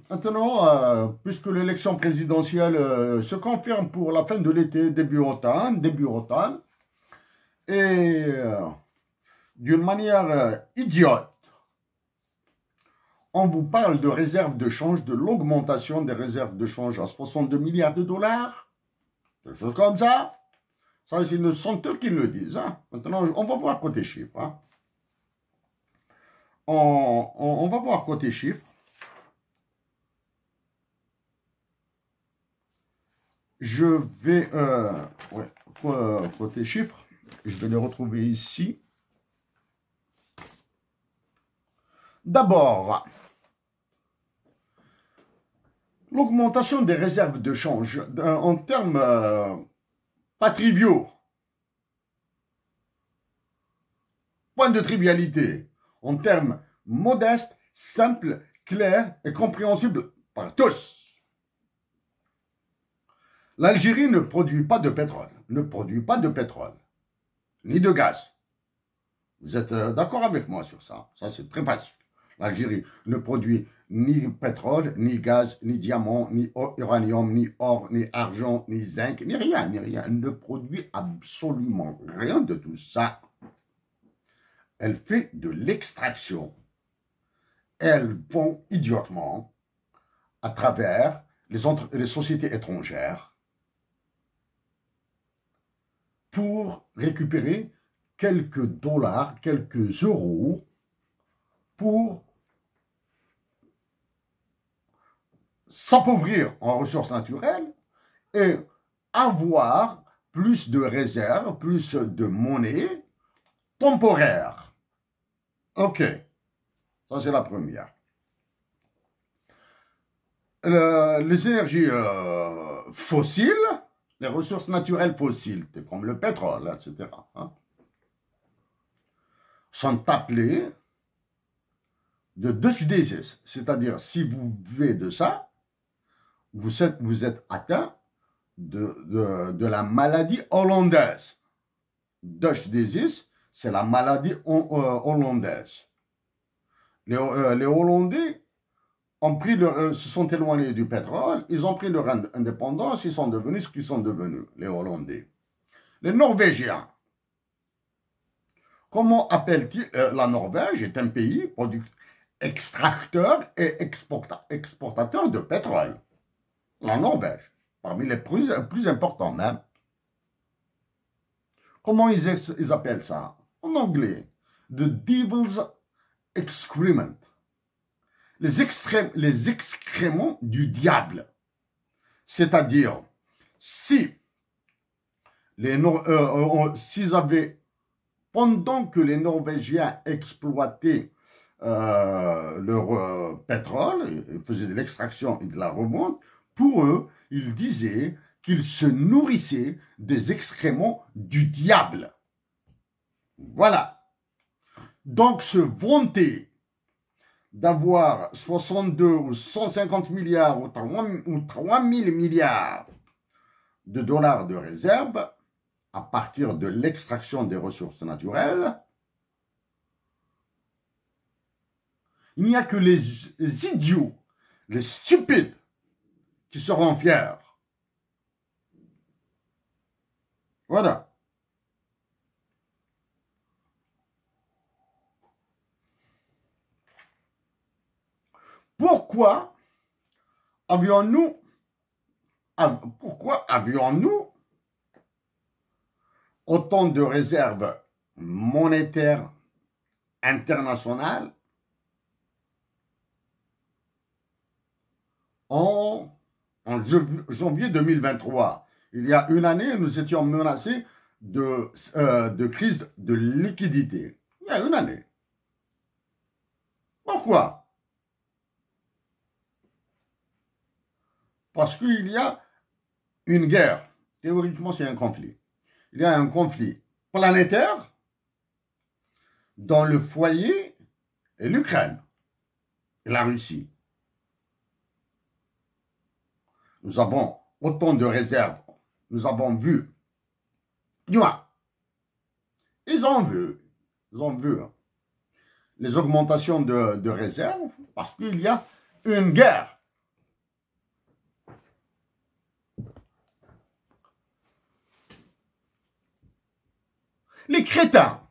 Maintenant, puisque l'élection présidentielle se confirme pour la fin de l'été, début automne, et d'une manière idiote, on vous parle de réserve de change, de l'augmentation des réserves de change à 62 milliards de dollars, des choses comme ça. Ça, c'est ne sont eux qui le disent. Hein. Maintenant, on va voir côté chiffres. Hein. On va voir côté chiffres. Je vais, ouais, côté chiffres, je vais les retrouver ici. D'abord, l'augmentation des réserves de change en termes pas triviaux. Point de trivialité. En termes modestes, simples, clairs et compréhensibles par tous. L'Algérie ne produit pas de pétrole, ni de gaz. Vous êtes d'accord avec moi sur ça? Ça, c'est très facile. L'Algérie ne produit ni pétrole, ni gaz, ni diamant, ni uranium, ni or, ni argent, ni zinc, ni rien, ni rien. Elle ne produit absolument rien de tout ça. Elle fait de l'extraction. Elles vont idiotement à travers les sociétés étrangères pour récupérer quelques dollars, quelques euros pour s'appauvrir en ressources naturelles et avoir plus de réserves, plus de monnaie temporaire. Ok, ça c'est la première. Les énergies fossiles, les ressources naturelles fossiles, comme le pétrole, etc., hein, sont appelées de dusdisease, c'est-à-dire si vous vivez de ça, vous êtes atteint de la maladie hollandaise. Dutch disease, c'est la maladie hollandaise. Les Hollandais se sont éloignés du pétrole, ils ont pris leur indépendance, ils sont devenus ce qu'ils sont devenus, les Hollandais. Les Norvégiens, comment appellent-ils la Norvège est un pays extracteur et exportateur de pétrole. La Norvège, parmi les plus importants même. Comment ils appellent ça? En anglais, the devil's excrement. Les excréments du diable. C'est-à-dire, si s'ils avaient, pendant que les Norvégiens exploitaient leur pétrole, ils faisaient de l'extraction et de la revente, pour eux, ils disaient qu'ils se nourrissaient des excréments du diable. Voilà. Donc, se vanter d'avoir 62 ou 150 milliards ou 3000 milliards de dollars de réserve à partir de l'extraction des ressources naturelles, il n'y a que les idiots, les stupides qui seront fiers. Voilà. Pourquoi avions-nous autant de réserves monétaires internationales en janvier 2023? Il y a une année, nous étions menacés de crise de liquidité. Il y a une année. Pourquoi? Parce qu'il y a une guerre. Théoriquement, c'est un conflit. Il y a un conflit planétaire dans le foyer et l'Ukraine et la Russie. Nous avons autant de réserves. Nous avons vu. Du moins, ils ont vu les augmentations de réserves parce qu'il y a une guerre Les crétins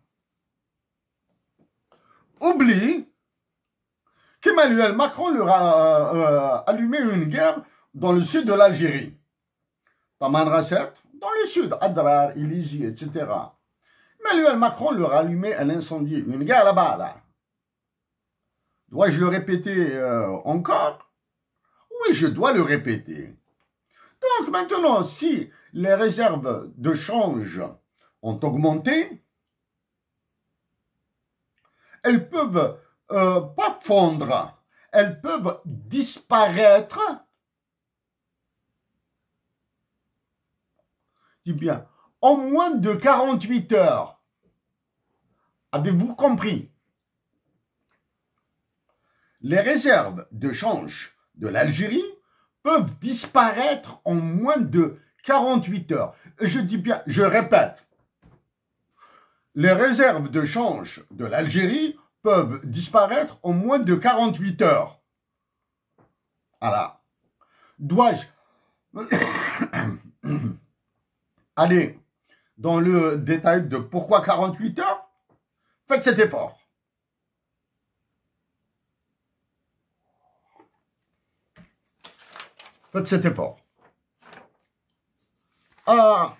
oublient qu'Emmanuel Macron leur a allumé une guerre dans le sud de l'Algérie. Taman Rasset, dans le sud, Adrar, Ilizi, etc. Emmanuel Macron leur a allumé un incendie, une guerre là-bas. Là. Dois-je le répéter encore? Oui, je dois le répéter. Donc maintenant, si les réserves de change ont augmenté, elles peuvent pas fondre, elles peuvent disparaître. Dis bien, en moins de 48 heures. Avez-vous compris? Les réserves de change de l'Algérie peuvent disparaître en moins de 48 heures. Je dis bien, je répète, les réserves de change de l'Algérie peuvent disparaître en moins de 48 heures. Voilà. Dois-je aller dans le détail de pourquoi 48 heures? Faites cet effort. Faites cet effort. Ah.